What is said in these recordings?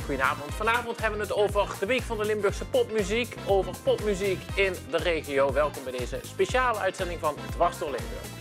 Goedenavond. Vanavond hebben we het over de Week van de Limburgse Popmuziek, over popmuziek in de regio. Welkom bij deze speciale uitzending van Dwars door Limburg.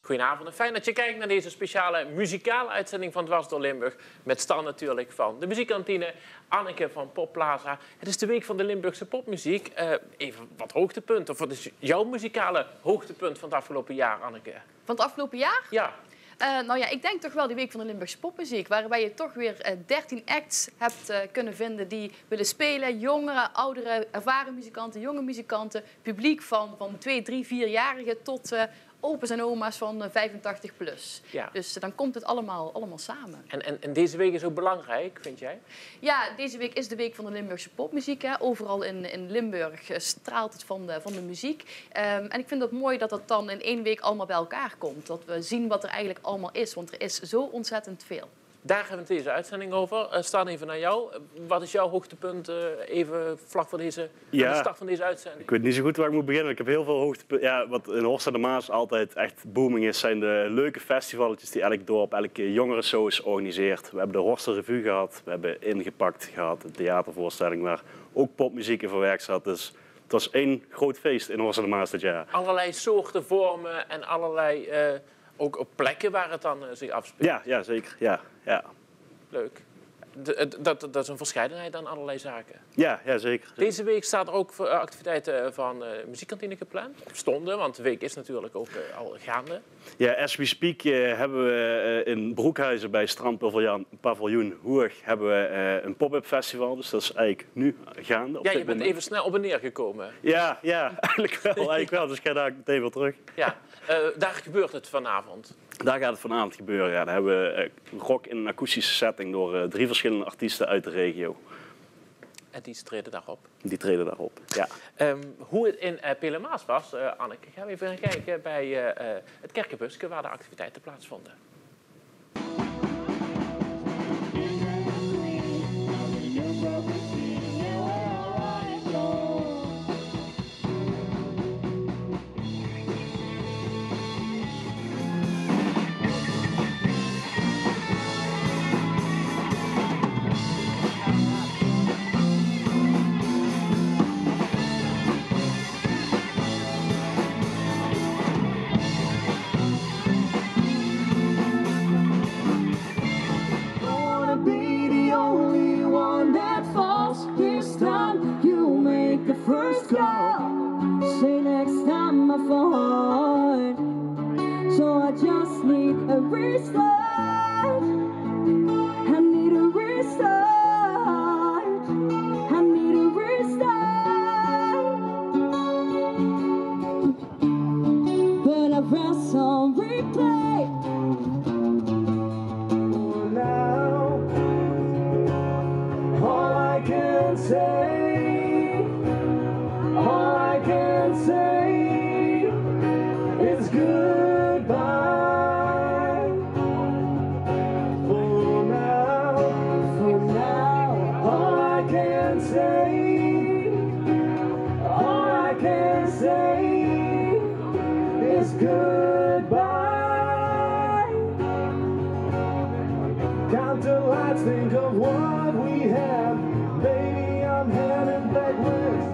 Goedenavond en fijn dat je kijkt naar deze speciale muzikale uitzending van Dwars door Limburg. Met Stan natuurlijk van de muziekkantine, Anneke van Popplaza. Het is de Week van de Limburgse Popmuziek. Even wat hoogtepunten. Of wat is jouw muzikale hoogtepunt van het afgelopen jaar, Anneke? Van het afgelopen jaar? Ja. Nou ja, ik denk toch wel de Week van de Limburgse Popmuziek. Waarbij je toch weer 13 acts hebt kunnen vinden die willen spelen. Jongeren, ouderen, ervaren muzikanten, jonge muzikanten. Publiek van 2, 3, 4-jarigen tot opa's en oma's van 85 plus. Ja. Dus dan komt het allemaal samen. En deze week is ook belangrijk, vind jij? Ja, deze week is de Week van de Limburgse Popmuziek. Hè. Overal in Limburg straalt het van de muziek. En ik vind het mooi dat het dan in 1 week allemaal bij elkaar komt. Dat we zien wat er eigenlijk allemaal is, want er is zo ontzettend veel. Daar hebben we deze uitzending over. Staan even naar jou. Wat is jouw hoogtepunt even vlak voor de start van deze uitzending? Ik weet niet zo goed waar ik moet beginnen. Ik heb heel veel hoogtepunten. Ja, wat in Horst aan de Maas altijd echt booming is, zijn de leuke festivalletjes die elk dorp, elke jongerenshows organiseert. We hebben de Horster Revue gehad, we hebben Ingepakt gehad, een theatervoorstelling waar ook popmuziek in verwerkt zat. Dus het was 1 groot feest in Horst aan de Maas dit jaar. Allerlei soorten, vormen en allerlei ook op plekken waar het dan zich afspeelt. Ja, zeker. Ja. Leuk. Dat is een verscheidenheid aan allerlei zaken. Ja, zeker. Deze week staat er ook activiteiten van muziekkantine gepland. Of stonden, want de week is natuurlijk ook al gaande. Ja, as we speak hebben we in Broekhuizen bij Strandpaviljoen Hoeg hebben we een pop-up festival. Dus dat is eigenlijk nu gaande. Ja, je bent even snel op en neer gekomen. Ja, eigenlijk wel. Dus ik ga daar meteen weer terug. Ja, daar gebeurt het vanavond. Daar gaat het vanavond gebeuren. Ja, dan hebben we rock in een akoestische setting door 3 verschillende artiesten uit de regio. En die treden daarop. Die treden daarop, ja. Hoe het in Pelemaas was, Anneke, gaan we even kijken bij het Kerkenbuske waar de activiteiten plaatsvonden. First call, say next time I fall. So I just need a restart. I need a restart. I need a restart. But I press on replay. Now, all I can say. All I can say is goodbye. For now, all I can say, all I can say is goodbye. Count the lights, think of what we have. Baby, I'm headed backwards.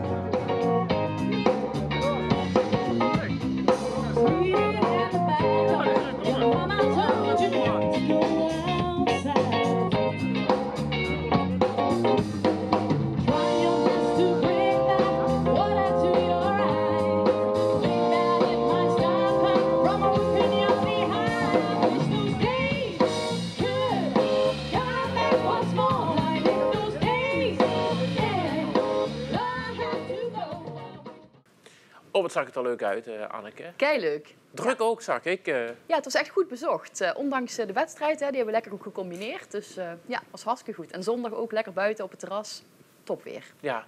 Oh, wat zag het er leuk uit, Anneke. Keileuk. Druk ook, zag ik. Ja, het was echt goed bezocht. Ondanks de wedstrijd, die hebben we lekker ook gecombineerd. Dus ja, het was hartstikke goed. En zondag ook lekker buiten op het terras. top weer. Ja,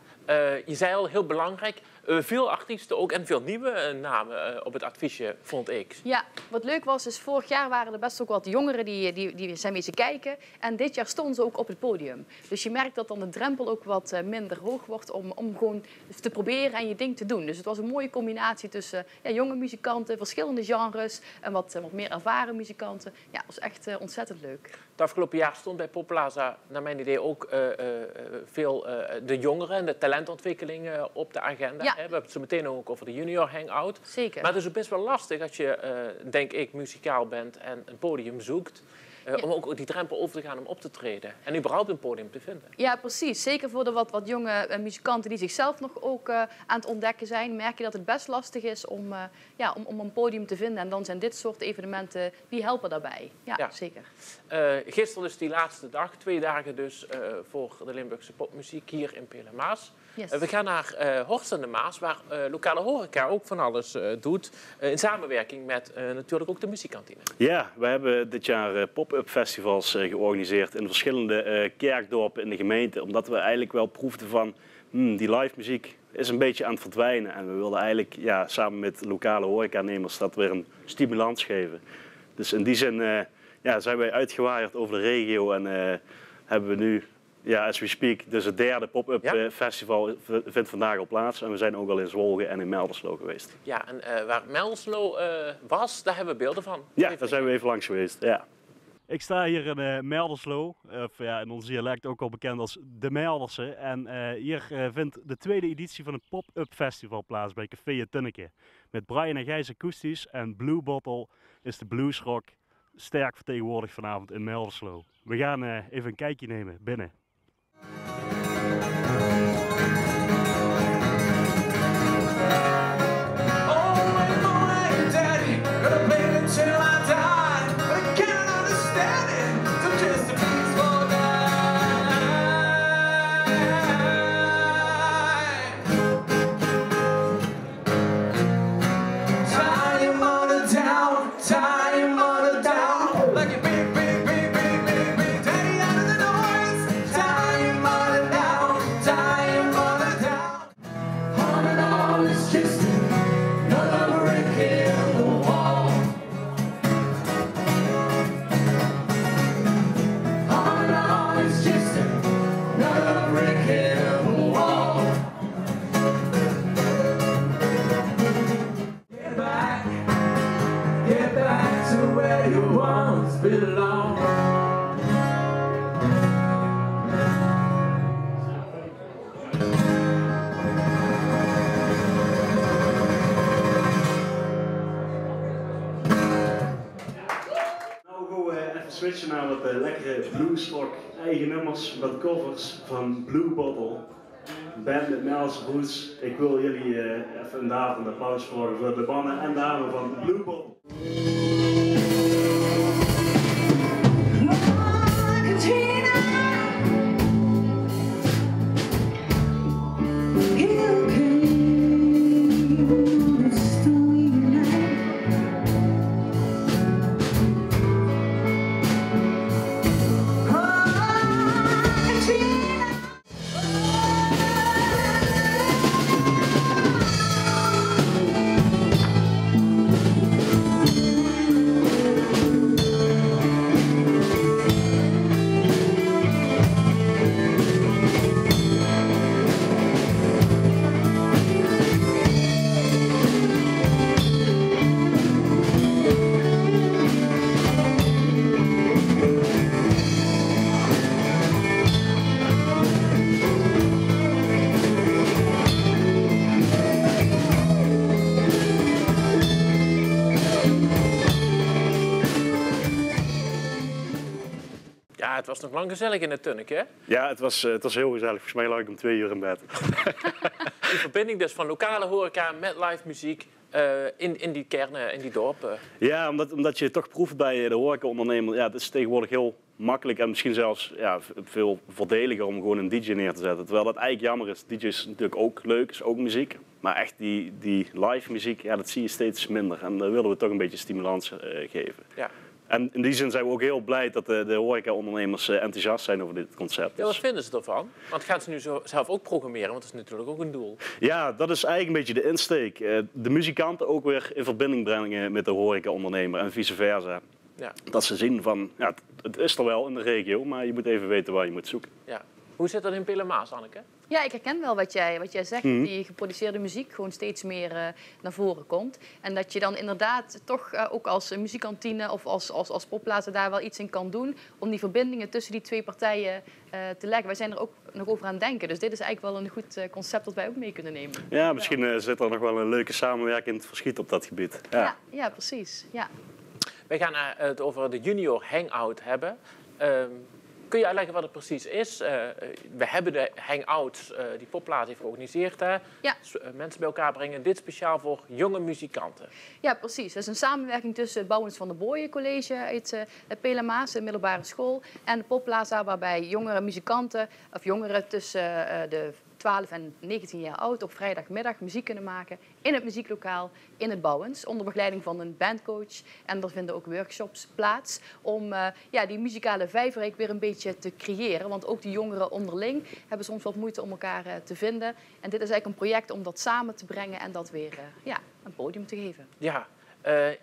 je zei al, heel belangrijk. Veel artiesten ook en veel nieuwe namen op het affiche, vond ik. Ja, wat leuk was, is vorig jaar waren er best ook wat jongeren die zijn mee kijken. En dit jaar stonden ze ook op het podium. Dus je merkt dat dan de drempel ook wat minder hoog wordt om gewoon te proberen en je ding te doen. Dus het was een mooie combinatie tussen jonge muzikanten, verschillende genres en wat meer ervaren muzikanten. Ja, het was echt ontzettend leuk. Het afgelopen jaar stond bij Popplaza, naar mijn idee, ook veel de jongeren en de talentontwikkeling op de agenda. Ja. We hebben het zo meteen ook over de junior hangout. Zeker. Maar het is ook best wel lastig als je, denk ik, muzikaal bent en een podium zoekt. Om ook die drempel over te gaan om op te treden. En überhaupt een podium te vinden. Ja, precies. Zeker voor de wat jonge muzikanten die zichzelf nog ook aan het ontdekken zijn, merk je dat het best lastig is om een podium te vinden. En dan zijn dit soort evenementen, die helpen daarbij. Ja. Zeker. Gisteren dus die laatste dag, 2 dagen dus voor de Limburgse popmuziek hier in Pele-Maas. Yes. We gaan naar Horst aan de Maas, waar lokale horeca ook van alles doet. In samenwerking met natuurlijk ook de muziekkantine. Ja, we hebben dit jaar pop-up festivals georganiseerd in verschillende kerkdorpen in de gemeente. Omdat we eigenlijk wel proefden van die live muziek is een beetje aan het verdwijnen. En we wilden eigenlijk samen met lokale horecanemers dat weer een stimulans geven. Dus in die zin zijn wij uitgewaaid over de regio en hebben we nu... Ja, as we speak, dus het 3e pop-up festival vindt vandaag al plaats. En we zijn ook al in Zwolgen en in Melderslo geweest. Ja, en waar Melderslo was, daar hebben we beelden van. Ja, daar zijn we even langs geweest, ja. Ik sta hier in Melderslo, in ons dialect ook al bekend als de Melderse. En hier vindt de 2e editie van het pop-up festival plaats bij Café Het Tunneke. Met Brian en Gijs akoestisch en Blue Bottle is de bluesrock sterk vertegenwoordigd vanavond in Melderslo. We gaan even een kijkje nemen binnen. Switchen naar wat lekkere bluesrock, eigen nummers, wat covers van Blue Bottle. Band met Nels Roots. Ik wil jullie even een daverend applaus voor de mannen en dames van Blue Bottle. Ja, het was nog lang gezellig in het Tunneke, hè? Ja, het was heel gezellig. Volgens mij lag ik om 2 uur in bed. Die verbinding dus van lokale horeca met live muziek in die kernen, in die dorpen. Ja, omdat je toch proeft bij de horecaondernemer. Ja, het is tegenwoordig heel makkelijk en misschien zelfs veel voordeliger om gewoon een DJ neer te zetten. Terwijl dat eigenlijk jammer is. DJ is natuurlijk ook leuk, is ook muziek. Maar echt die live muziek, ja, dat zie je steeds minder. En daar willen we toch een beetje stimulans geven. Ja. En in die zin zijn we ook heel blij dat de horeca-ondernemers enthousiast zijn over dit concept. Ja, wat vinden ze ervan? Want gaan ze nu zelf ook programmeren? Want dat is natuurlijk ook een doel. Ja, dat is eigenlijk een beetje de insteek. De muzikanten ook weer in verbinding brengen met de horeca-ondernemer en vice versa. Ja. Dat ze zien van, ja, het is er wel in de regio, maar je moet even weten waar je moet zoeken. Ja. Hoe zit dat in Pielermaas, Anneke? Ja, ik herken wel wat jij zegt. Die geproduceerde muziek gewoon steeds meer naar voren komt. En dat je dan inderdaad toch ook als muziekkantine of als popplaza daar wel iets in kan doen om die verbindingen tussen die twee partijen te leggen. Wij zijn er ook nog over aan het denken. Dus dit is eigenlijk wel een goed concept dat wij ook mee kunnen nemen. Ja, misschien zit er nog wel een leuke samenwerking in het verschiet op dat gebied. Ja, precies. Ja. Wij gaan het over de Junior Hangout hebben. Kun je uitleggen wat het precies is? We hebben de hangouts die Popplaza heeft georganiseerd. Hè? Ja. Dus, mensen bij elkaar brengen. Dit speciaal voor jonge muzikanten. Ja, precies. Dat is een samenwerking tussen het Bouwens van der Booien College uit Pielermaas, de middelbare school, en de Popplaza, waarbij jongere muzikanten of jongeren tussen de 12 en 19 jaar oud op vrijdagmiddag muziek kunnen maken in het muzieklokaal in het Bouwens, onder begeleiding van een bandcoach. En er vinden ook workshops plaats om die muzikale vijverrijk weer een beetje te creëren. Want ook die jongeren onderling hebben soms wat moeite om elkaar te vinden. En dit is eigenlijk een project om dat samen te brengen en dat weer een podium te geven. Ja.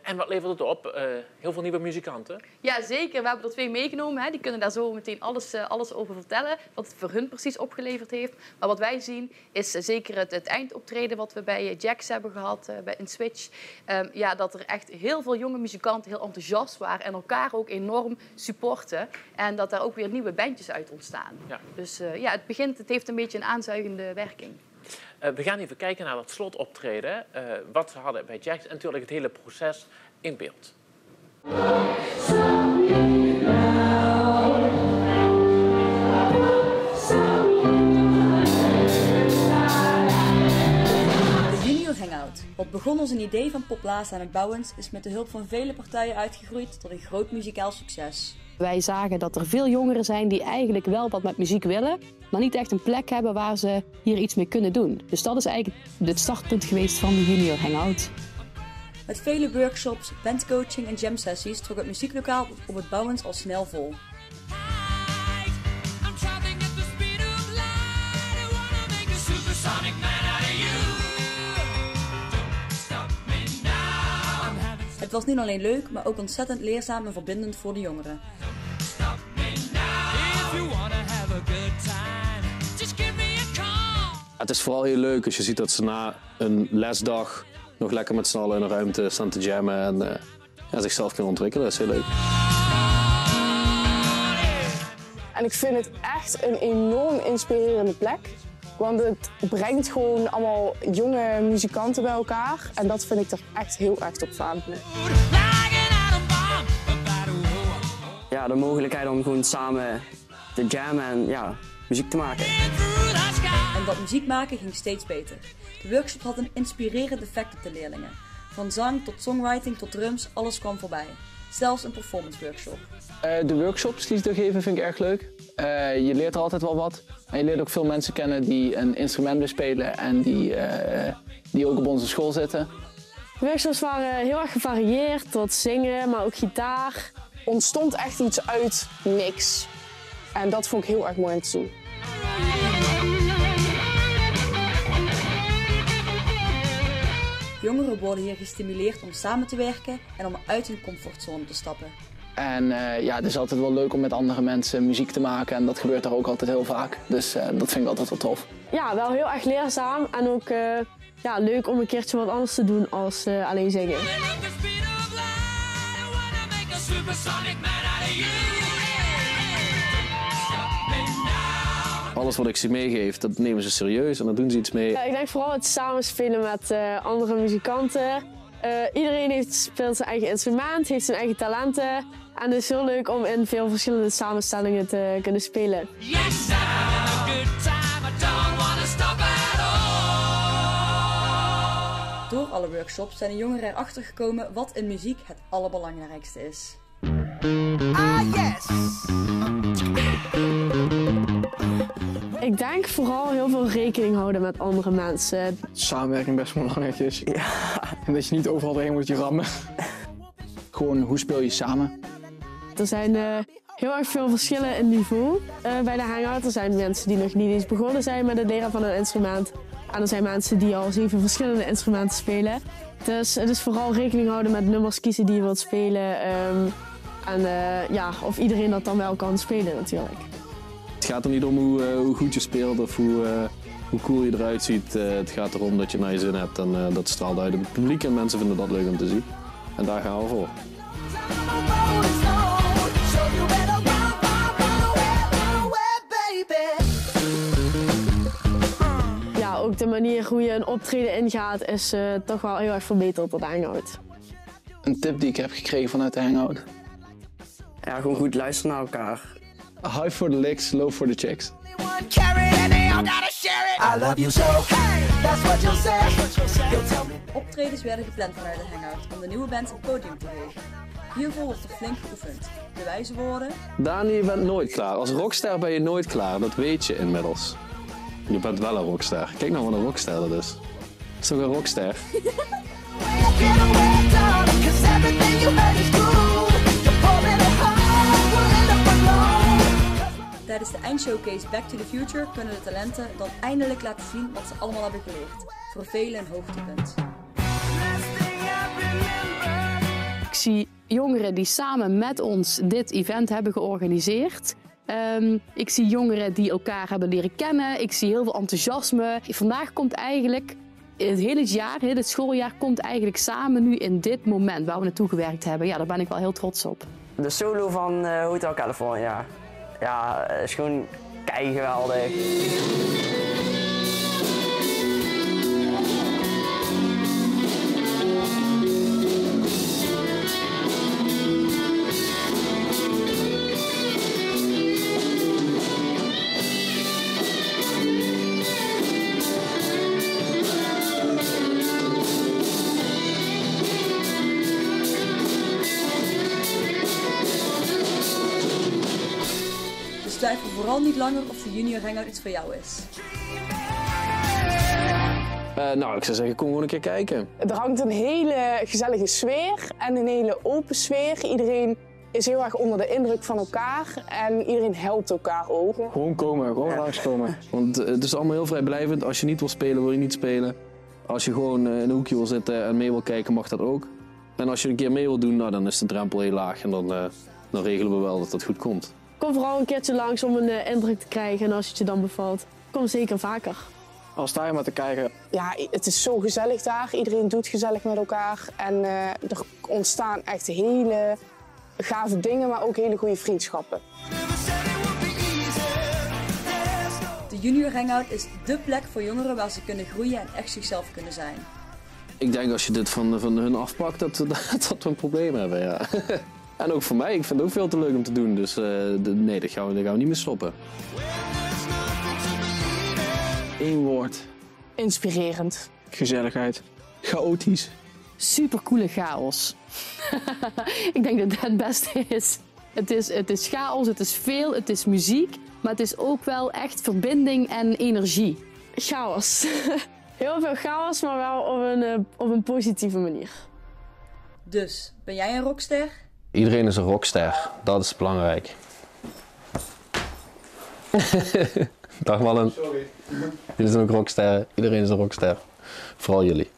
En wat levert het op? Heel veel nieuwe muzikanten? Ja, zeker. We hebben er 2 meegenomen. Hè. Die kunnen daar zo meteen alles over vertellen. Wat het voor hun precies opgeleverd heeft. Maar wat wij zien is zeker het eindoptreden wat we bij Jax hebben gehad in Switch. Dat er echt heel veel jonge muzikanten heel enthousiast waren. En elkaar ook enorm supporten. En dat daar ook weer nieuwe bandjes uit ontstaan. Ja. Dus het heeft een beetje een aanzuigende werking. We gaan even kijken naar dat slotoptreden. Wat ze hadden bij Jax en natuurlijk het hele proces in beeld. De Junior Hangout. Wat begon als een idee van Popplaza en het Bouwens is met de hulp van vele partijen uitgegroeid tot een groot muzikaal succes. Wij zagen dat er veel jongeren zijn die eigenlijk wel wat met muziek willen, maar niet echt een plek hebben waar ze hier iets mee kunnen doen. Dus dat is eigenlijk het startpunt geweest van de Junior Hangout. Met vele workshops, bandcoaching en jam sessies trok het muzieklokaal op het Bouwens al snel vol. Het was niet alleen leuk, maar ook ontzettend leerzaam en verbindend voor de jongeren. Het is vooral heel leuk als je ziet dat ze na een lesdag nog lekker met z'n allen in een ruimte staan te jammen en zichzelf kunnen ontwikkelen. Dat is heel leuk. En ik vind het echt een enorm inspirerende plek. Want het brengt gewoon allemaal jonge muzikanten bij elkaar. En dat vind ik er echt heel erg top van. Ja, de mogelijkheid om gewoon samen te jammen en muziek te maken. En dat muziek maken ging steeds beter. De workshop had een inspirerend effect op de leerlingen. Van zang tot songwriting tot drums, alles kwam voorbij. Zelfs een performance workshop. De workshops die ze er geven vind ik erg leuk. Je leert er altijd wel wat. En je leert ook veel mensen kennen die een instrument bespelen en die ook op onze school zitten. De workshops waren heel erg gevarieerd, tot zingen, maar ook gitaar. Ontstond echt iets uit niks. En dat vond ik heel erg mooi om te zien. Jongeren worden hier gestimuleerd om samen te werken en om uit hun comfortzone te stappen. En het is altijd wel leuk om met andere mensen muziek te maken en dat gebeurt daar ook altijd heel vaak. Dus dat vind ik altijd wel tof. Ja, wel heel erg leerzaam en ook leuk om een keertje wat anders te doen als alleen zingen. Alles wat ik ze meegeef, dat nemen ze serieus en dan doen ze iets mee. Ik denk vooral het samenspelen met andere muzikanten. Iedereen speelt zijn eigen instrument, heeft zijn eigen talenten. En het is heel leuk om in veel verschillende samenstellingen te kunnen spelen. Door alle workshops zijn de jongeren erachter gekomen wat in muziek het allerbelangrijkste is. Ik denk vooral heel veel rekening houden met andere mensen. Samenwerking best wel belangrijk is. Ja. En dat je niet overal doorheen moet rammen. Gewoon, hoe speel je samen? er zijn heel erg veel verschillen in niveau bij de Hangout. Er zijn mensen die nog niet eens begonnen zijn met het leren van een instrument. En er zijn mensen die al 7 verschillende instrumenten spelen. Dus het is vooral rekening houden met nummers kiezen die je wilt spelen. Of iedereen dat dan wel kan spelen natuurlijk. Het gaat er niet om hoe goed je speelt of hoe cool je eruit ziet. Het gaat erom dat je naar je zin hebt en dat straalt uit op het publiek en mensen vinden dat leuk om te zien. En daar gaan we voor. Ja, ook de manier hoe je een optreden ingaat is toch wel heel erg verbeterd door de Hangout. Een tip die ik heb gekregen vanuit de Hangout. Ja, gewoon goed luisteren naar elkaar. High for the licks, low for the chicks. Optredens werden gepland vanuit de Hangout om de nieuwe band een podium te geven. Hiervoor wordt er flink geoefend. De wijze woorden... Dani, je bent nooit klaar. Als rockster ben je nooit klaar, dat weet je inmiddels. Je bent wel een rockster. Kijk nou wat een rockster dat is. Dat is toch een rockster? Tijdens de eindshowcase Back to the Future kunnen de talenten dan eindelijk laten zien wat ze allemaal hebben geleerd. Voor velen een hoogtepunt. Ik zie jongeren die samen met ons dit event hebben georganiseerd. Ik zie jongeren die elkaar hebben leren kennen. Ik zie heel veel enthousiasme. Vandaag komt eigenlijk het hele jaar, het schooljaar, komt eigenlijk samen nu in dit moment waar we naartoe gewerkt hebben. Ja, daar ben ik wel heel trots op. De solo van Hotel California. Ja, is gewoon keigeweldig. Dus twijfel vooral niet langer of de Junior Hangout iets voor jou is. Ik zou zeggen, kom gewoon een keer kijken. Er hangt een hele gezellige sfeer en een hele open sfeer. Iedereen is heel erg onder de indruk van elkaar en iedereen helpt elkaar ook. Gewoon komen, gewoon langskomen. Want het is allemaal heel vrijblijvend. Als je niet wil spelen, wil je niet spelen. Als je gewoon in een hoekje wil zitten en mee wil kijken, mag dat ook. En als je een keer mee wil doen, dan is de drempel heel laag en dan regelen we wel dat dat goed komt. Kom vooral een keertje langs om een indruk te krijgen en als het je dan bevalt, kom zeker vaker. Al sta je maar te kijken. Ja, het is zo gezellig daar. Iedereen doet gezellig met elkaar. En er ontstaan echt hele gave dingen, maar ook hele goede vriendschappen. De Junior Hangout is dé plek voor jongeren waar ze kunnen groeien en echt zichzelf kunnen zijn. Ik denk als je dit van hun afpakt, dat we een probleem hebben, ja. En ook voor mij, ik vind het ook veel te leuk om te doen. Dus nee, daar gaan we niet meer stoppen. 1 woord. Inspirerend. Gezelligheid. Chaotisch. Supercoole chaos. Ik denk dat dat het beste is. Het is chaos, het is veel, het is muziek. Maar het is ook wel echt verbinding en energie. Chaos. Heel veel chaos, maar wel op een positieve manier. Dus, ben jij een rockster? Iedereen is een rockster, dat is belangrijk. Dag mannen. Sorry. Jullie zijn ook rocksterren, iedereen is een rockster. Vooral jullie.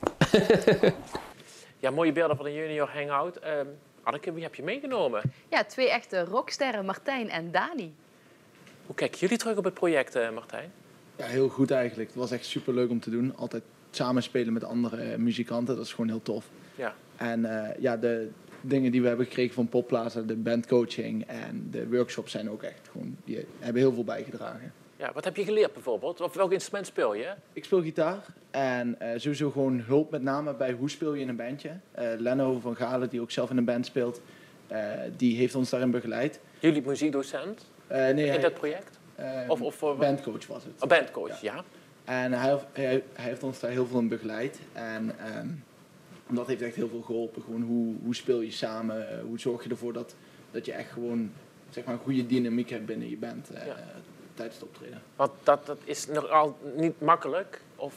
Ja, mooie beelden van de Junior Hangout. Anneke, wie heb je meegenomen? Ja, 2 echte rocksterren, Martijn en Dani. Hoe kijken jullie terug op het project, Martijn? Ja, heel goed eigenlijk. Het was echt superleuk om te doen. Altijd samenspelen met andere muzikanten, dat is gewoon heel tof. Ja. En de dingen die we hebben gekregen van Popplaza, de bandcoaching en de workshops zijn ook echt gewoon, die hebben heel veel bijgedragen. Ja, wat heb je geleerd bijvoorbeeld? Of welk instrument speel je? Ik speel gitaar en sowieso gewoon hulp met name bij hoe speel je in een bandje. Leno van Galen, die ook zelf in een band speelt, die heeft ons daarin begeleid. Jullie muziekdocent in dat project? Of bandcoach was het. Oh, bandcoach, ja. En hij heeft ons daar heel veel in begeleid. En dat heeft echt heel veel geholpen. Gewoon hoe speel je samen? Hoe zorg je ervoor dat je echt gewoon zeg maar, een goede dynamiek hebt binnen je band tijdens het optreden. Want dat is nogal niet makkelijk? Of,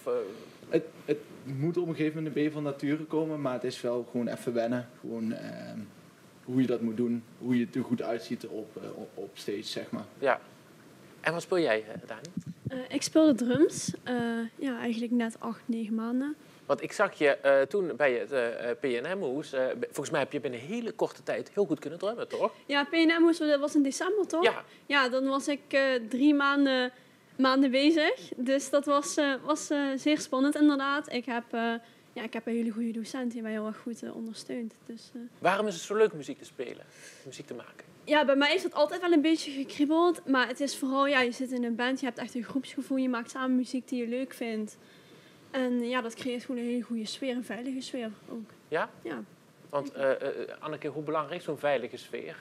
Het moet op een gegeven moment een beetje van nature komen, maar het is wel gewoon even wennen. Gewoon hoe je dat moet doen, hoe je er goed uitziet op stage, zeg maar. Ja. En wat speel jij, Dani? Ik speelde drums, eigenlijk net 8-9 maanden. Want ik zag je toen bij het PNM-hoes, volgens mij heb je binnen een hele korte tijd heel goed kunnen drummen, toch? Ja, PNM-hoes was in december, toch? Ja. Ja, dan was ik 3 maanden bezig. Dus dat was zeer spannend, inderdaad. Ik heb een hele goede docent die mij heel erg goed ondersteunt. Dus, Waarom is het zo leuk muziek te spelen, muziek te maken? Ja, bij mij is dat altijd wel een beetje gekriebeld. Maar het is vooral, je zit in een band, je hebt echt een groepsgevoel. Je maakt samen muziek die je leuk vindt. En ja, dat creëert gewoon een hele goede sfeer, een veilige sfeer ook. Ja? Ja. Want Anneke, hoe belangrijk is zo'n veilige sfeer?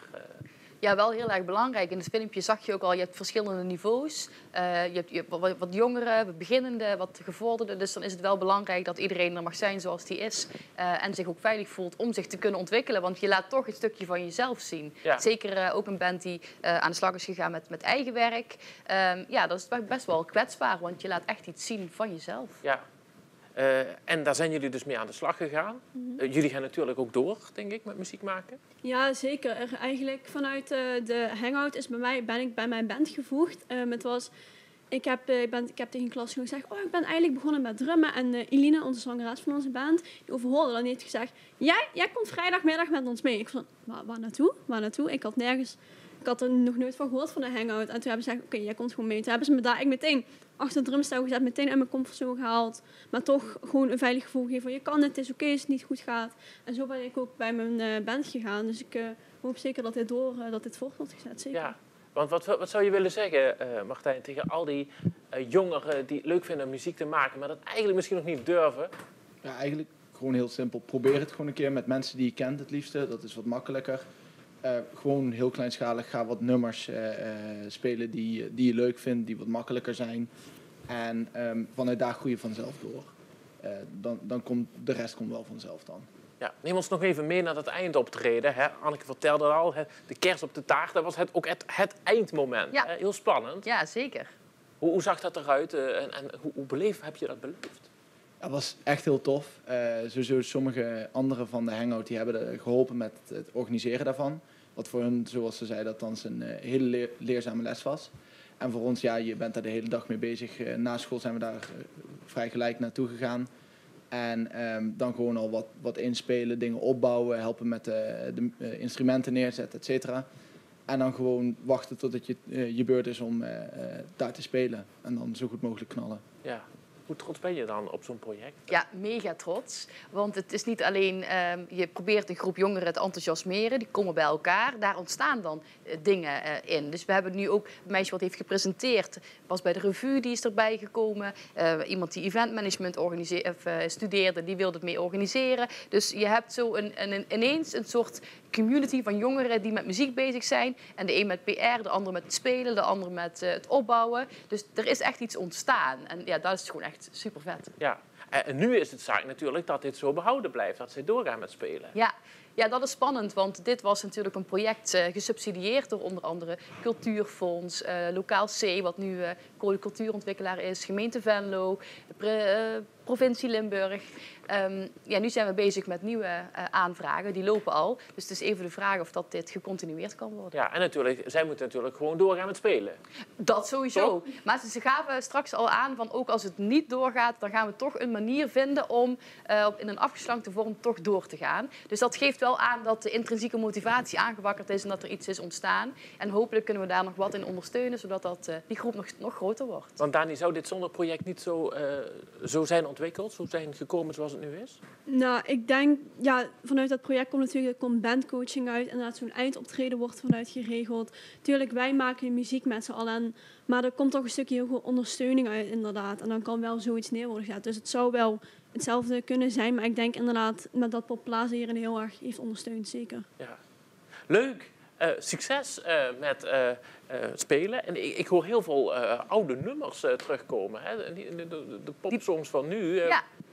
Ja, wel heel erg belangrijk. In het filmpje zag je ook al, je hebt verschillende niveaus. Je hebt wat jongeren, wat beginnende, wat gevorderden. Dus dan is het wel belangrijk dat iedereen er mag zijn zoals die is. En zich ook veilig voelt om zich te kunnen ontwikkelen. Want je laat toch een stukje van jezelf zien. Ja. Zeker ook een band die aan de slag is gegaan met eigen werk. Dat is best wel kwetsbaar, want je laat echt iets zien van jezelf. Ja. En daar zijn jullie dus mee aan de slag gegaan. Jullie gaan natuurlijk ook door, denk ik, met muziek maken. Ja, zeker. Eigenlijk vanuit de hangout ben ik bij mijn band gevoegd. Ik heb tegen een klasje gezegd, ik ben eigenlijk begonnen met drummen. En Eline, onze zangeres van onze band, die overhoorde dat, die heeft gezegd, jij komt vrijdagmiddag met ons mee. Ik vond, waar naartoe? Waar naartoe? Ik had er nog nooit van gehoord van de hangout. En toen hebben ze gezegd, oké, jij komt gewoon mee. Toen hebben ze me daar meteen achter de drumstel gezet, meteen uit mijn comfortzone gehaald. Maar toch gewoon een veilig gevoel gegeven van, je kan het is oké als het niet goed gaat. En zo ben ik ook bij mijn band gegaan. Dus ik hoop zeker dat dit voort wordt gezet. Zeker. Ja, want wat zou je willen zeggen, Martijn, tegen al die jongeren die het leuk vinden om muziek te maken, maar dat eigenlijk misschien nog niet durven? Ja, eigenlijk gewoon heel simpel. Probeer het gewoon een keer met mensen die je kent het liefste. Dat is wat makkelijker. Gewoon heel kleinschalig, ga wat nummers spelen die je leuk vindt, die wat makkelijker zijn. En vanuit daar groei je vanzelf door. Dan komt de rest wel vanzelf dan. Ja, neem ons nog even mee naar dat eindoptreden. Hè? Anneke vertelde al, de kers op de taart, dat was ook het eindmoment. Ja. Heel spannend. Ja, zeker. Hoe zag dat eruit en hoe heb je dat beleefd? Dat was echt heel tof. Sowieso sommige anderen van de hangout die hebben geholpen met het organiseren daarvan. Wat voor hun, zoals ze zeiden, althans een hele leerzame les was. En voor ons, ja, je bent daar de hele dag mee bezig. Na school zijn we daar vrij gelijk naartoe gegaan. En dan gewoon al wat inspelen, dingen opbouwen, helpen met de instrumenten neerzetten, et cetera. En dan gewoon wachten totdat je beurt is om daar te spelen. En dan zo goed mogelijk knallen. Ja. Hoe trots ben je dan op zo'n project? Ja, mega trots. Want het is niet alleen, je probeert een groep jongeren te enthousiasmeren. Die komen bij elkaar. Daar ontstaan dan dingen in. Dus we hebben nu ook een meisje wat heeft gepresenteerd. Was bij de revue, die is erbij gekomen. Iemand die eventmanagement studeerde, die wilde het mee organiseren. Dus je hebt zo ineens een soort community van jongeren die met muziek bezig zijn. En de een met PR, de ander met het spelen, de ander met het opbouwen. Dus er is echt iets ontstaan. En ja, dat is gewoon echt super vet. Ja, en nu is het zaak natuurlijk dat dit zo behouden blijft, dat zij doorgaan met spelen. Ja, dat is spannend, want dit was natuurlijk een project gesubsidieerd door onder andere Cultuurfonds, Lokaal C, wat nu cultuurontwikkelaar is, gemeente Venlo, provincie Limburg. Nu zijn we bezig met nieuwe aanvragen, die lopen al. Dus het is even de vraag of dit gecontinueerd kan worden. Ja, en natuurlijk, zij moeten natuurlijk gewoon doorgaan met spelen. Dat sowieso. Toch? Maar ze gaven straks al aan van ook als het niet doorgaat, dan gaan we toch een manier vinden om in een afgeslankte vorm toch door te gaan. Dus dat geeft wel aan dat de intrinsieke motivatie aangewakkerd is en dat er iets is ontstaan. En hopelijk kunnen we daar nog wat in ondersteunen, zodat die groep nog groter wordt. Want Dani, zou dit zonder project niet zo zijn ontwikkeld, zo zijn gekomen zoals het nu is? Nou, ik denk, vanuit dat project komt bandcoaching uit. Inderdaad, zo'n eindoptreden wordt vanuit geregeld. Tuurlijk, wij maken muziek met z'n allen. Maar er komt toch een stukje heel veel ondersteuning uit, inderdaad. En dan kan wel zoiets neer worden gezet. Dus het zou wel hetzelfde kunnen zijn. Maar ik denk inderdaad met dat Pop Plaza hierin heel erg heeft ondersteund, zeker. Ja. Leuk. Succes met spelen. En ik hoor heel veel oude nummers terugkomen. Hè? De popsongs van nu.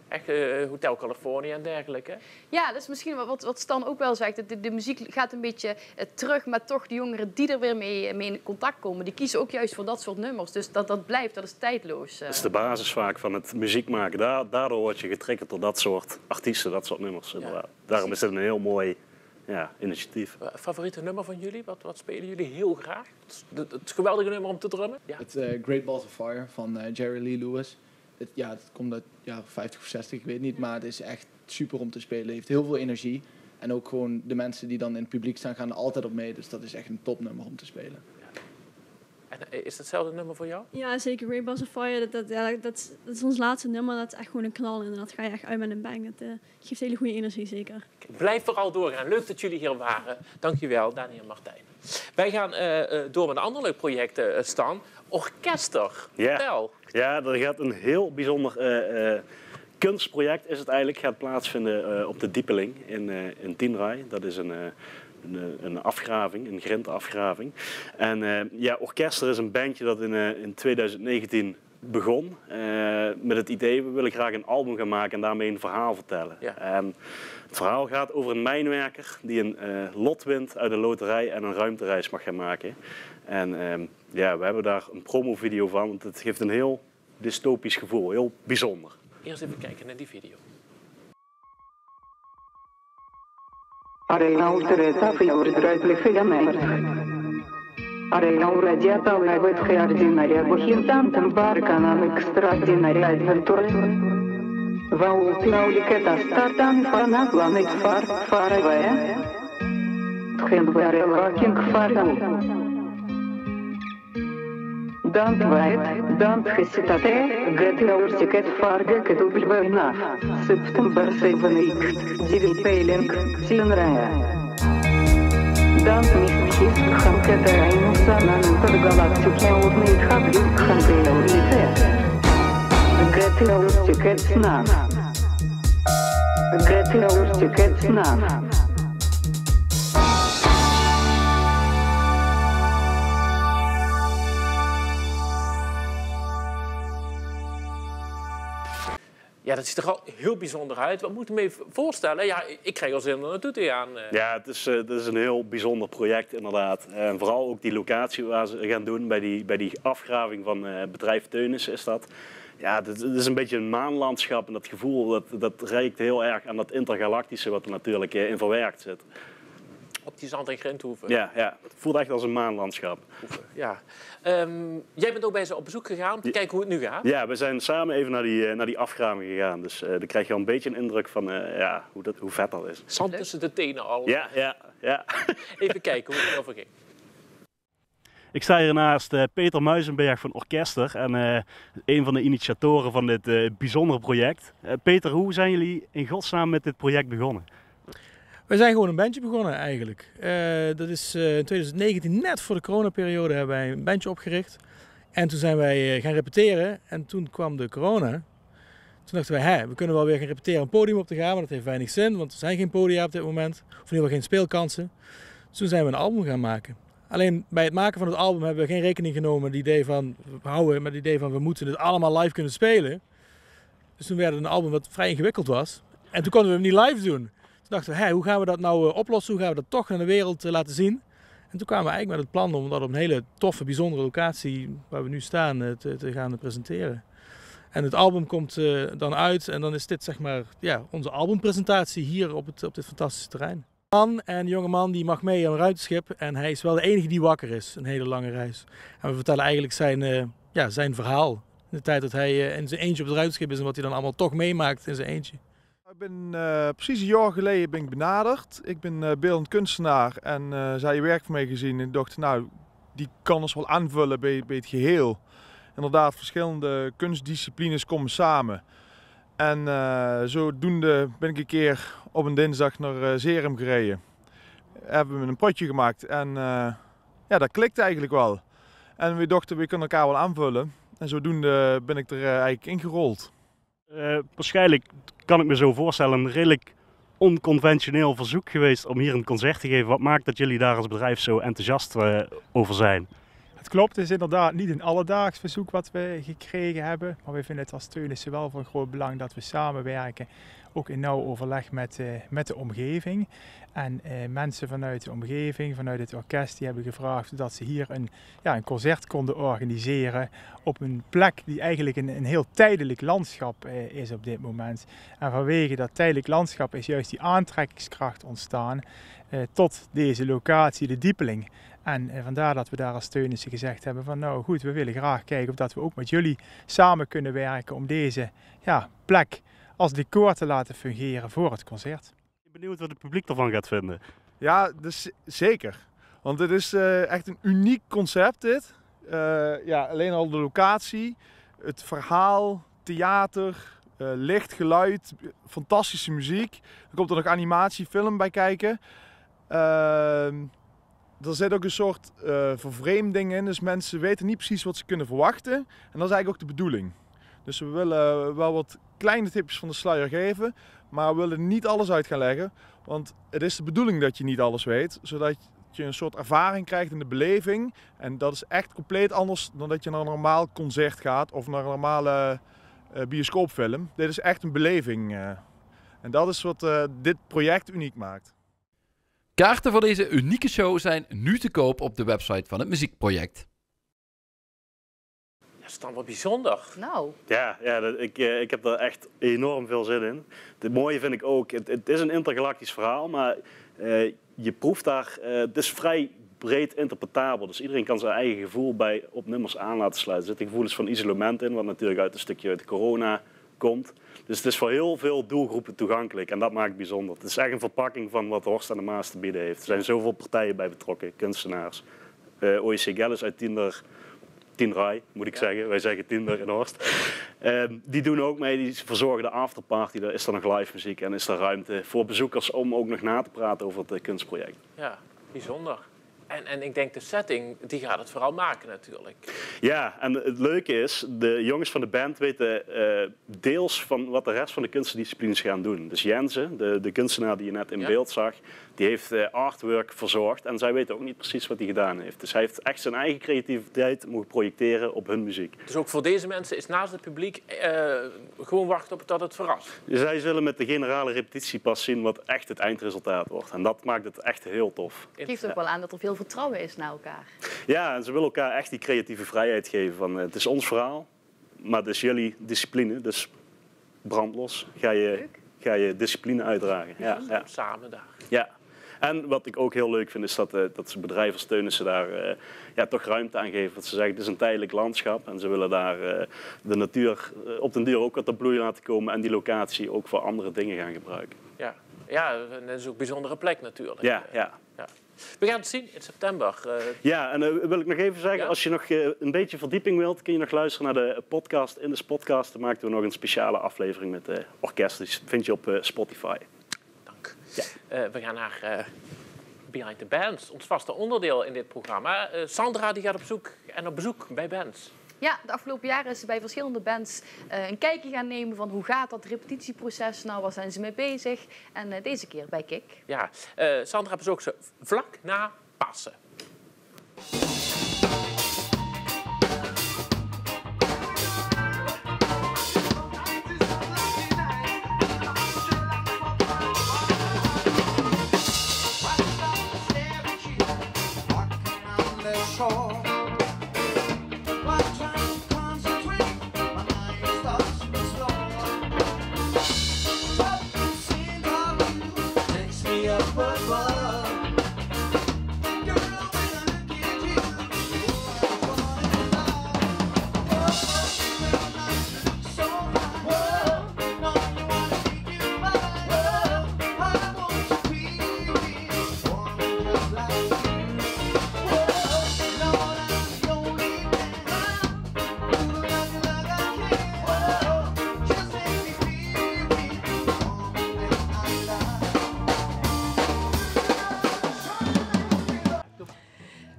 Echt Hotel California en dergelijke. Ja, dat is misschien wat Stan ook wel zegt. De muziek gaat een beetje terug, maar toch de jongeren die er weer mee in contact komen, die kiezen ook juist voor dat soort nummers. Dus dat blijft, dat is tijdloos. Dat is de basis vaak van het muziek maken. Daardoor word je getriggerd door dat soort artiesten, dat soort nummers. Inderdaad. Daarom is het een heel mooi initiatief. Favoriete nummer van jullie? Wat spelen jullie heel graag? Het geweldige nummer om te drummen? Ja. Het Great Balls of Fire van Jerry Lee Lewis. Het komt uit jaren 50 of 60, ik weet niet, maar het is echt super om te spelen. Het heeft heel veel energie. En ook gewoon de mensen die dan in het publiek staan, gaan er altijd op mee. Dus dat is echt een topnummer om te spelen. En is hetzelfde nummer voor jou? Ja, zeker. Great Balls of Fire, dat is ons laatste nummer. Dat is echt gewoon een knal en dat ga je echt uit met een bang. Dat geeft hele goede energie, zeker. Blijf vooral doorgaan. Leuk dat jullie hier waren. Dankjewel, Dani en Martijn. Wij gaan door met een ander leuk project, Stan. Orkester. Vertel. Ja, er gaat een heel bijzonder kunstproject is het eigenlijk. Gaat plaatsvinden op de Diepeling in Tienray. Dat is een afgraving, een grindafgraving. En Orkester is een bandje dat in 2019 begon. Met het idee, we willen graag een album gaan maken en daarmee een verhaal vertellen. Ja. En het verhaal gaat over een mijnwerker die een lot wint uit een loterij en een ruimtereis mag gaan maken. En we hebben daar een promovideo van, want het geeft een heel dystopisch gevoel, heel bijzonder. Eerst even kijken naar die video. Arena ultreta fior draitle filament. Arena uradiata levet geordinaria bohintanten barcanam extraordinaria adventure. Vaul plauliceta startan fana planet far away. Tchendware rocking far. Don't wait, don't hesitate, get your ticket for get double enough. September 7th, Divipailing, Sinraya. Don't miss his Hanketa Sanan Intergalactica Urmate Habit Hankeo Ite. Get your tickets now. Get your tickets now. Ja, dat ziet er al heel bijzonder uit. Wat moet je me even voorstellen? Ja, ik krijg al zin om er naartoe te gaan. Ja, het is een heel bijzonder project inderdaad. En vooral ook die locatie waar ze gaan doen, bij die afgraving van bedrijf Teunis is dat. Ja, het is een beetje een maanlandschap en dat gevoel dat reikt heel erg aan dat intergalactische wat er natuurlijk in verwerkt zit. Op die zand- en grindhoeven. Ja, het voelt echt als een maanlandschap. Ja. Jij bent ook bij ze op bezoek gegaan om te kijken hoe het nu gaat? Ja, we zijn samen even naar die afgraving gegaan. Dus dan krijg je al een beetje een indruk van hoe vet dat is. Zand tussen de tenen al. Ja. Even kijken hoe het erover ging. Ik sta hier naast Peter Muizenberg van Orkester en een van de initiatoren van dit bijzondere project. Peter, hoe zijn jullie in godsnaam met dit project begonnen? We zijn gewoon een bandje begonnen eigenlijk. Dat is in 2019, net voor de coronaperiode, hebben wij een bandje opgericht. En toen zijn wij gaan repeteren en toen kwam de corona. Toen dachten wij, we kunnen wel weer gaan repeteren een podium op te gaan, maar dat heeft weinig zin, want er zijn geen podia op dit moment. Of in ieder geval geen speelkansen. Dus toen zijn we een album gaan maken. Alleen bij het maken van het album hebben we geen rekening genomen met het idee van we moeten het allemaal live kunnen spelen. Dus toen werd het een album wat vrij ingewikkeld was. En toen konden we hem niet live doen. Toen dachten we, hoe gaan we dat nou oplossen? Hoe gaan we dat toch aan de wereld laten zien? En toen kwamen we eigenlijk met het plan om dat op een hele toffe, bijzondere locatie waar we nu staan te gaan presenteren. En het album komt dan uit en dan is dit zeg maar onze albumpresentatie hier op dit fantastische terrein. Een jonge man die mag mee aan een ruimteschip en hij is wel de enige die wakker is, een hele lange reis. En we vertellen eigenlijk zijn verhaal. In de tijd dat hij in zijn eentje op het ruimteschip is en wat hij dan allemaal toch meemaakt in zijn eentje. Ik ben precies een jaar geleden ben ik benaderd. Ik ben beeldend kunstenaar en zij werkt voor mij gezien. En ik dacht, die kan ons wel aanvullen bij het geheel. Inderdaad, verschillende kunstdisciplines komen samen. En zodoende ben ik een keer op een dinsdag naar Zerum gereden. Hebben we een potje gemaakt en dat klikt eigenlijk wel. En we dachten, we kunnen elkaar wel aanvullen. En zodoende ben ik er eigenlijk ingerold. Waarschijnlijk kan ik me zo voorstellen een redelijk onconventioneel verzoek geweest om hier een concert te geven. Wat maakt dat jullie daar als bedrijf zo enthousiast over zijn? Het klopt, het is inderdaad niet een alledaags verzoek wat we gekregen hebben. Maar we vinden het als Teunissen wel van groot belang dat we samenwerken. Ook in nauw overleg met de omgeving. En mensen vanuit de omgeving, vanuit het orkest, die hebben gevraagd dat ze hier een concert konden organiseren. Op een plek die eigenlijk een heel tijdelijk landschap is op dit moment. En vanwege dat tijdelijk landschap is juist die aantrekkingskracht ontstaan tot deze locatie, de Diepeling. En vandaar dat we daar als Teunissen gezegd hebben van nou goed, we willen graag kijken of dat we ook met jullie samen kunnen werken om deze plek als decor te laten fungeren voor het concert. Ik ben benieuwd wat het publiek ervan gaat vinden. Ja, dus zeker. Want het is echt een uniek concept dit. Alleen al de locatie, het verhaal, theater, licht, geluid, fantastische muziek. Er komt er nog animatiefilm bij kijken. Er zit ook een soort vervreemding in, dus mensen weten niet precies wat ze kunnen verwachten. En dat is eigenlijk ook de bedoeling. Dus we willen wel wat kleine tipjes van de sluier geven, maar we willen niet alles uit gaan leggen. Want het is de bedoeling dat je niet alles weet, zodat je een soort ervaring krijgt in de beleving. En dat is echt compleet anders dan dat je naar een normaal concert gaat of naar een normale bioscoopfilm. Dit is echt een beleving. En dat is wat dit project uniek maakt. Kaarten voor deze unieke show zijn nu te koop op de website van het muziekproject. Dat is dan wel bijzonder. Nou. Ja, ik heb er echt enorm veel zin in. Het mooie vind ik ook, het is een intergalactisch verhaal, maar je proeft daar, het is vrij breed interpretabel. Dus iedereen kan zijn eigen gevoel op nummers aan laten sluiten. Er zitten gevoelens van isolement in, wat natuurlijk uit een stukje uit de corona komt. Dus het is voor heel veel doelgroepen toegankelijk en dat maakt het bijzonder. Het is echt een verpakking van wat Horst aan de Maas te bieden heeft. Er zijn zoveel partijen bij betrokken, kunstenaars. OEC Gelles uit Tienrij, moet ik zeggen. Wij zeggen Tinder in Horst. Die doen ook mee, die verzorgen de afterparty. Daar is er nog live muziek en is er ruimte voor bezoekers om ook nog na te praten over het kunstproject. Ja, bijzonder. En ik denk de setting, die gaat het vooral maken natuurlijk. Ja, en het leuke is, de jongens van de band weten deels van wat de rest van de kunstdisciplines gaan doen. Dus Jensen, de kunstenaar die je net in beeld zag, die heeft artwork verzorgd. En zij weten ook niet precies wat hij gedaan heeft. Dus hij heeft echt zijn eigen creativiteit mogen projecteren op hun muziek. Dus ook voor deze mensen is naast het publiek gewoon wachten op dat het verrast. Dus zij zullen met de generale repetitie pas zien wat echt het eindresultaat wordt. En dat maakt het echt heel tof. Het geeft ook wel aan dat er veel vertrouwen is naar elkaar. Ja, en ze willen elkaar echt die creatieve vrijheid geven. Van, het is ons verhaal, maar het is jullie discipline. Dus brandlos ga je discipline uitdragen. Ja. Samen daar. Ja. En wat ik ook heel leuk vind is dat ze bedrijven als Teunissen daar toch ruimte aan geven. Dat ze zeggen, het is een tijdelijk landschap en ze willen daar de natuur op den duur ook wat tot bloei laten komen en die locatie ook voor andere dingen gaan gebruiken. Ja, dat is ook een bijzondere plek natuurlijk. Ja. We gaan het zien in september. Ja, en wil ik nog even zeggen, als je nog een beetje verdieping wilt, kun je nog luisteren naar de podcast. In de podcast maakten we nog een speciale aflevering met de orkest. Die vind je op Spotify. Dank. Ja. We gaan naar Behind the Bands, ons vaste onderdeel in dit programma. Sandra die gaat op bezoek bij bands. Ja, de afgelopen jaren is ze bij verschillende bands een kijkje gaan nemen van hoe gaat dat repetitieproces nou, waar zijn ze mee bezig. En deze keer bij Kik. Ja, Sandra bezocht ze vlak na Pasen.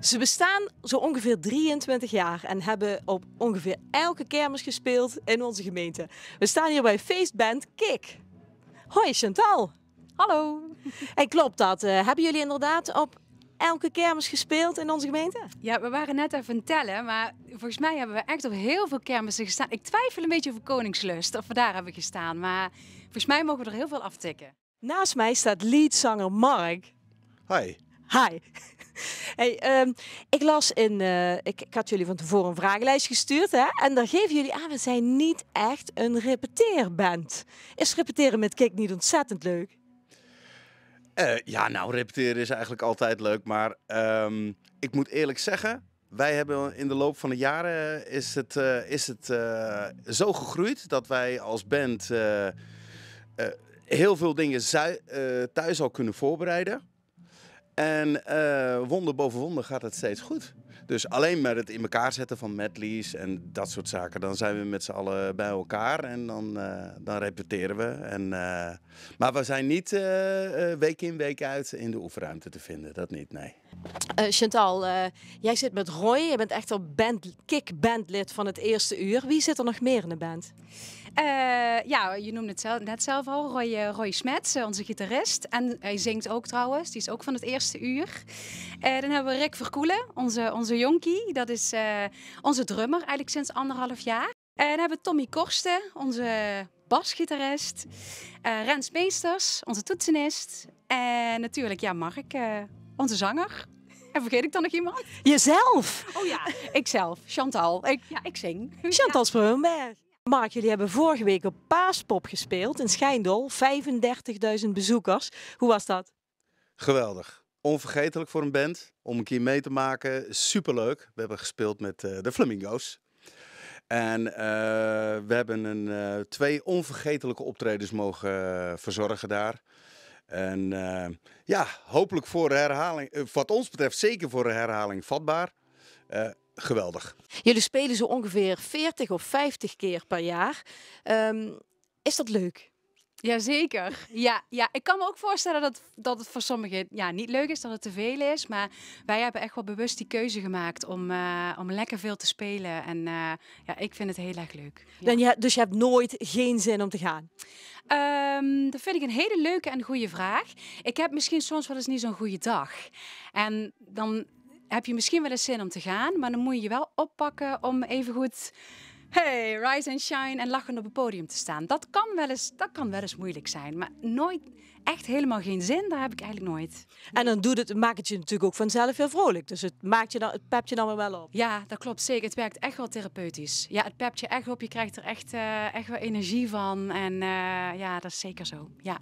Ze bestaan zo ongeveer 23 jaar en hebben op ongeveer elke kermis gespeeld in onze gemeente. We staan hier bij feestband Kik. Hoi Chantal. Hallo. En klopt dat? Hebben jullie inderdaad op elke kermis gespeeld in onze gemeente? Ja, we waren net even aan het tellen, maar volgens mij hebben we echt op heel veel kermissen gestaan. Ik twijfel een beetje over Koningslust, of we daar hebben gestaan. Maar volgens mij mogen we er heel veel aftikken. Naast mij staat leadzanger Mark. Hi. Hi. Hey, ik las ik had jullie van tevoren een vragenlijst gestuurd, hè? En daar geven jullie aan, we zijn niet echt een repeteerband. Is repeteren met Kik niet ontzettend leuk? Ja, nou, repeteren is eigenlijk altijd leuk, maar ik moet eerlijk zeggen, wij hebben in de loop van de jaren is het zo gegroeid dat wij als band heel veel dingen thuis al kunnen voorbereiden. En wonder boven wonder gaat het steeds goed. Dus alleen met het in elkaar zetten van medleys en dat soort zaken, dan zijn we met z'n allen bij elkaar en dan repeteren we. Maar we zijn niet week in, week uit in de oefenruimte te vinden. Dat niet, nee. Chantal, jij zit met Roy. Je bent echt al Kik-bandlid van het eerste uur. Wie zit er nog meer in de band? Ja, je noemde het net zelf al. Roy Smets, onze gitarist. En hij zingt ook trouwens. Die is ook van het eerste uur. Dan hebben we Rick Verkoelen, onze jonkie. Dat is onze drummer, eigenlijk sinds 1,5 jaar. En dan hebben we Tommy Korsten, onze basgitarist. Rens Meesters, onze toetsenist. En natuurlijk, ja, Mark, onze zanger. En vergeet ik dan nog iemand? Jezelf? Oh ja, ikzelf. Chantal. Ik zing. Chantal Spreumenberg. Mark, jullie hebben vorige week op Paaspop gespeeld in Schijndel. 35.000 bezoekers. Hoe was dat? Geweldig. Onvergetelijk voor een band. Om een keer mee te maken. Superleuk. We hebben gespeeld met de Flamingo's. En we hebben 2 onvergetelijke optredens mogen verzorgen daar. En ja, hopelijk voor de herhaling, wat ons betreft zeker voor de herhaling vatbaar. Geweldig. Jullie spelen zo ongeveer 40 of 50 keer per jaar. Is dat leuk? Jazeker. Ja, ik kan me ook voorstellen dat het voor sommigen niet leuk is, dat het te veel is. Maar wij hebben echt wel bewust die keuze gemaakt om lekker veel te spelen. En ik vind het heel erg leuk. Ja. Dus je hebt nooit geen zin om te gaan? Dat vind ik een hele leuke en goede vraag. Ik heb misschien soms wel eens niet zo'n goede dag. En dan heb je misschien wel eens zin om te gaan, maar dan moet je je wel oppakken om even goed, hey, rise and shine en lachend op het podium te staan. Dat kan wel eens moeilijk zijn, maar nooit echt helemaal geen zin, daar heb ik eigenlijk nooit. En dan maakt het je natuurlijk ook vanzelf heel vrolijk. Dus het pept je dan weer wel op. Ja, dat klopt zeker. Het werkt echt wel therapeutisch. Ja, het pept je echt op. Je krijgt er echt wel energie van. En ja, dat is zeker zo. Ja.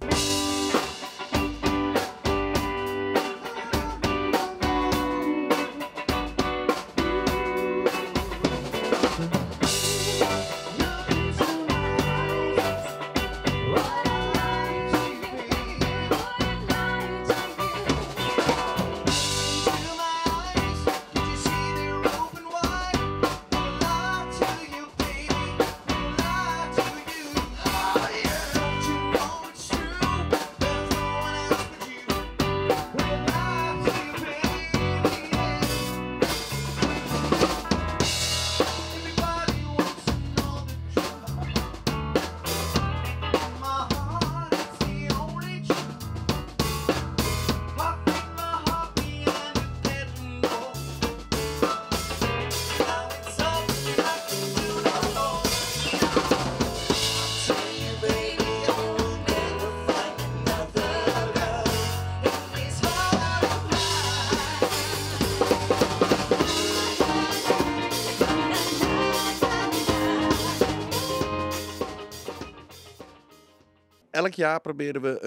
Elk jaar proberen we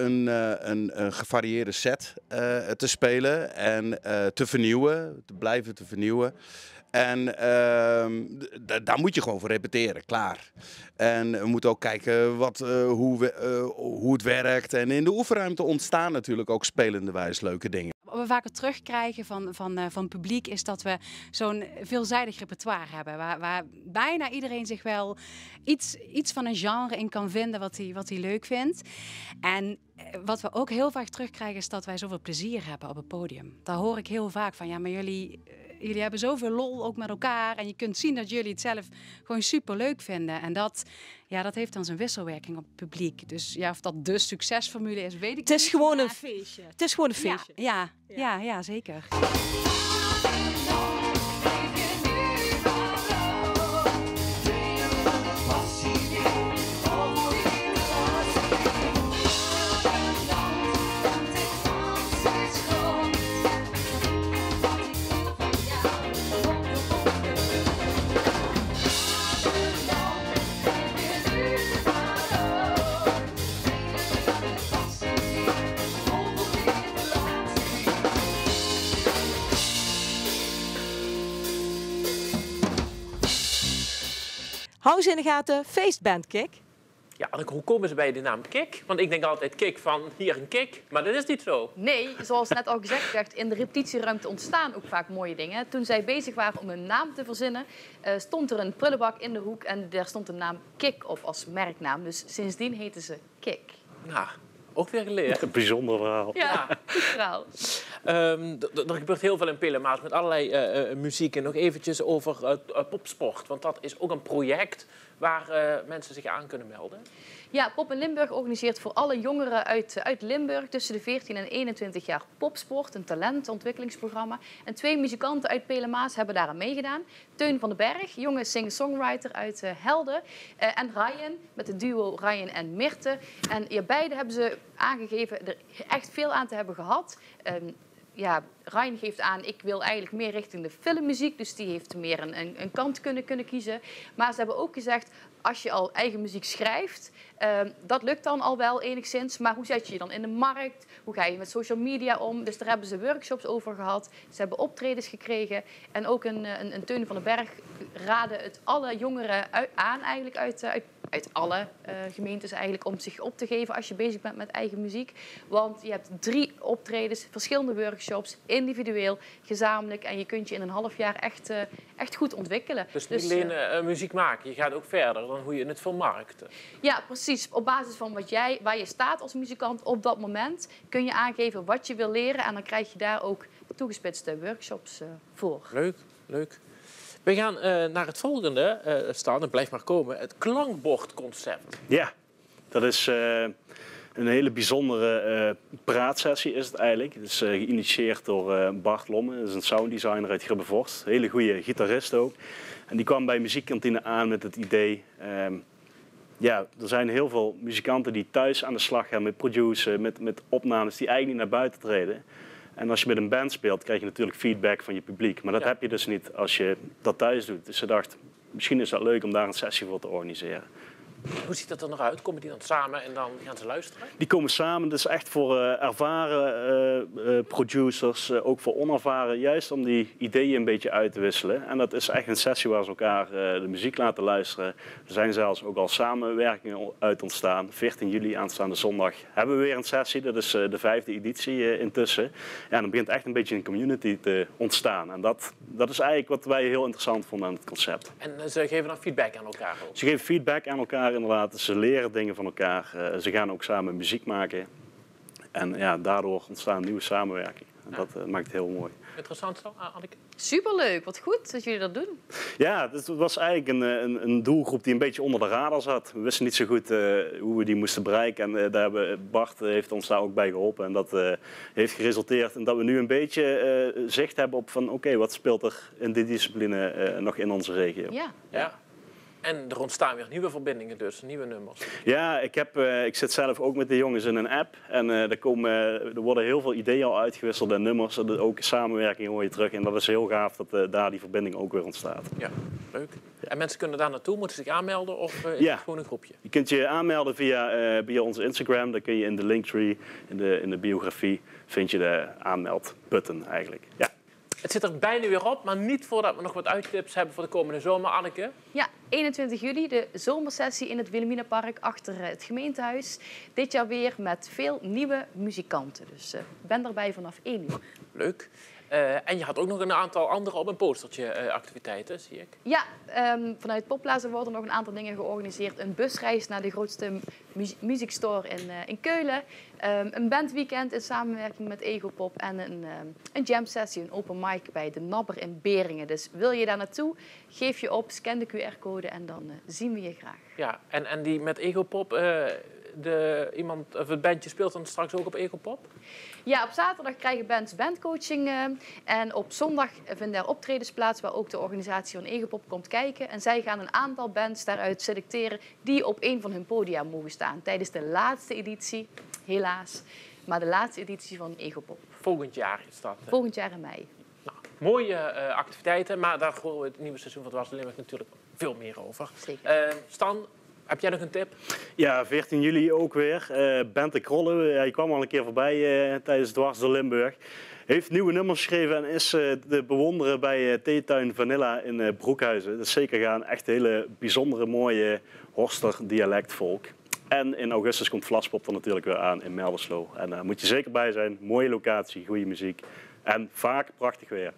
een gevarieerde set te spelen en te vernieuwen, te blijven te vernieuwen. En daar moet je gewoon voor repeteren, klaar. En we moeten ook kijken hoe het werkt. En in de oefenruimte ontstaan natuurlijk ook spelenderwijs leuke dingen. Wat we vaker terugkrijgen van het publiek is dat we zo'n veelzijdig repertoire hebben. Waar bijna iedereen zich wel iets van een genre in kan vinden wat hij leuk vindt. En wat we ook heel vaak terugkrijgen is dat wij zoveel plezier hebben op het podium. Daar hoor ik heel vaak van, ja, maar jullie hebben zoveel lol ook met elkaar. En je kunt zien dat jullie het zelf gewoon super leuk vinden. En dat ja, dat heeft dan zijn wisselwerking op het publiek. Dus ja, of dat de succesformule is, weet ik niet. Het is gewoon een feestje. Het is gewoon een feestje. Ja, zeker. Hou ze in de gaten, feestband Kik. Ja, hoe komen ze bij de naam Kik? Want ik denk altijd Kik van hier een Kik, maar dat is niet zo. Nee, zoals net al gezegd werd, in de repetitieruimte ontstaan ook vaak mooie dingen. Toen zij bezig waren om een naam te verzinnen, stond er een prullenbak in de hoek en daar stond de naam Kik op als merknaam. Dus sindsdien heten ze Kik. Nou, ook weer geleerd. Een bijzonder verhaal. Ja, goed verhaal. Er gebeurt heel veel in Pelemaas met allerlei muziek. En nog eventjes over popsport. Want dat is ook een project waar mensen zich aan kunnen melden. Ja, Pop in Limburg organiseert voor alle jongeren uit Limburg tussen de 14 en 21 jaar popsport, een talentontwikkelingsprogramma. En 2 muzikanten uit Pelemaas hebben daaraan meegedaan. Teun van den Berg, jonge singer-songwriter uit Helden. En Ryan, met het duo Ryan en Mirte. En ja, beide hebben ze aangegeven er echt veel aan te hebben gehad. Ryan geeft aan, ik wil eigenlijk meer richting de filmmuziek. Dus die heeft meer een kant kunnen kiezen. Maar ze hebben ook gezegd, als je al eigen muziek schrijft, dat lukt dan al wel enigszins. Maar hoe zet je je dan in de markt? Hoe ga je met social media om? Dus daar hebben ze workshops over gehad. Ze hebben optredens gekregen. En ook een Teun van den Berg raadde het alle jongeren aan eigenlijk uit alle gemeentes eigenlijk om zich op te geven als je bezig bent met eigen muziek. Want je hebt 3 optredens, verschillende workshops, individueel, gezamenlijk. En je kunt je in een half jaar echt goed ontwikkelen. Dus niet alleen muziek maken, je gaat ook verder dan hoe je het vermarkten. Ja, precies. Op basis van waar je staat als muzikant op dat moment kun je aangeven wat je wil leren. En dan krijg je daar ook toegespitste workshops voor. Leuk. We gaan naar het volgende staan, en blijf maar komen, het klankbordconcept. Ja, dat is een hele bijzondere praatsessie is het eigenlijk. Het is geïnitieerd door Bart Lomme, dat is een sounddesigner uit Grubbevorst. Een hele goede gitarist ook. En die kwam bij Muziekkantine aan met het idee, er zijn heel veel muzikanten die thuis aan de slag gaan met produceren, met opnames die eigenlijk niet naar buiten treden. En als je met een band speelt, krijg je natuurlijk feedback van je publiek. Maar dat heb je dus niet als je dat thuis doet. Dus ze dacht, misschien is dat leuk om daar een sessie voor te organiseren. Hoe ziet dat er nog uit? Komen die dan samen en dan gaan ze luisteren? Die komen samen, dus echt voor ervaren producers, ook voor onervaren. Juist om die ideeën een beetje uit te wisselen. En dat is echt een sessie waar ze elkaar de muziek laten luisteren. Er zijn zelfs ook al samenwerkingen uit ontstaan. 14 juli aanstaande zondag hebben we weer een sessie. Dat is de 5e editie intussen. Ja, dan begint echt een beetje een community te ontstaan. En dat is eigenlijk wat wij heel interessant vonden aan het concept. En ze geven dan feedback aan elkaar ook? Ze geven feedback aan elkaar inderdaad. Ze leren dingen van elkaar. Ze gaan ook samen muziek maken. En ja, daardoor ontstaan nieuwe samenwerkingen. Dat maakt het heel mooi. Interessant zo, Anneke? Superleuk, wat goed dat jullie dat doen. Ja, het was eigenlijk een doelgroep die een beetje onder de radar zat. We wisten niet zo goed hoe we die moesten bereiken. En Bart heeft ons daar ook bij geholpen. En dat heeft geresulteerd in dat we nu een beetje zicht hebben op van oké, wat speelt er in die discipline nog in onze regio. Ja. En er ontstaan weer nieuwe verbindingen dus, nieuwe nummers. Ja, ik zit zelf ook met de jongens in een app. En er worden heel veel ideeën al uitgewisseld en nummers. Ook samenwerking hoor je terug. En dat is heel gaaf dat daar die verbinding ook weer ontstaat. Ja, leuk. En mensen kunnen daar naartoe, moeten zich aanmelden of is het gewoon een groepje? Je kunt je aanmelden via onze Instagram. Dan kun je in de linktree, in de biografie, vind je de aanmeldbutton eigenlijk. Ja. Het zit er bijna weer op, maar niet voordat we nog wat uittips hebben voor de komende zomer, Anneke. Ja, 21 juli de zomersessie in het Wilhelminapark achter het gemeentehuis. Dit jaar weer met veel nieuwe muzikanten. Dus ben erbij vanaf 1 uur. Leuk. En je had ook nog een aantal andere op een postertje activiteiten, zie ik. Ja, vanuit Popplaza worden nog een aantal dingen georganiseerd. Een busreis naar de grootste muziekstore in Keulen. Een bandweekend in samenwerking met Egopop. En een jam sessie, een open mic bij de Nabber in Beringen. Dus wil je daar naartoe, geef je op, scan de QR-code en dan zien we je graag. Ja, en die met Egopop, het bandje speelt dan straks ook op Egopop? Ja, op zaterdag krijgen bands bandcoaching en op zondag vinden er optredens plaats waar ook de organisatie van Egopop komt kijken. En zij gaan een aantal bands daaruit selecteren die op een van hun podia mogen staan tijdens de laatste editie, helaas, maar de laatste editie van Egopop. Volgend jaar is dat. Volgend jaar in mei. Nou, mooie activiteiten, maar daar horen we het nieuwe seizoen van Dwars door Limburg natuurlijk veel meer over. Zeker. Stan, heb jij nog een tip? Ja, 14 juli ook weer. Bente Krollen, hij kwam al een keer voorbij tijdens Dwars door Limburg. Heeft nieuwe nummers geschreven en is te bewonderen bij Theetuin Vanilla in Broekhuizen. Dat is zeker gaan. Echt hele bijzondere, mooie Horster dialectvolk. En in augustus komt Vlaspop er natuurlijk weer aan in Melderslo. En daar moet je zeker bij zijn. Mooie locatie, goede muziek en vaak prachtig weer.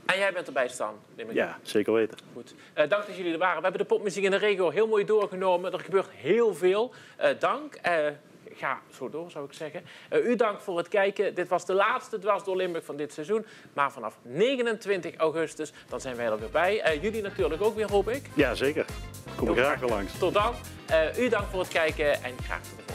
En jij bent erbij, Stan? Ja, zeker weten. Goed. Dank dat jullie er waren. We hebben de popmuziek in de regio heel mooi doorgenomen. Er gebeurt heel veel. Dank. Ga zo door, zou ik zeggen. U dank voor het kijken. Dit was de laatste Dwars door Limburg van dit seizoen. Maar vanaf 29 augustus dan zijn wij er weer bij. Jullie natuurlijk ook weer, hoop ik. Ja, zeker. Kom graag weer langs. Tot dan. U dank voor het kijken en graag tot de volgende.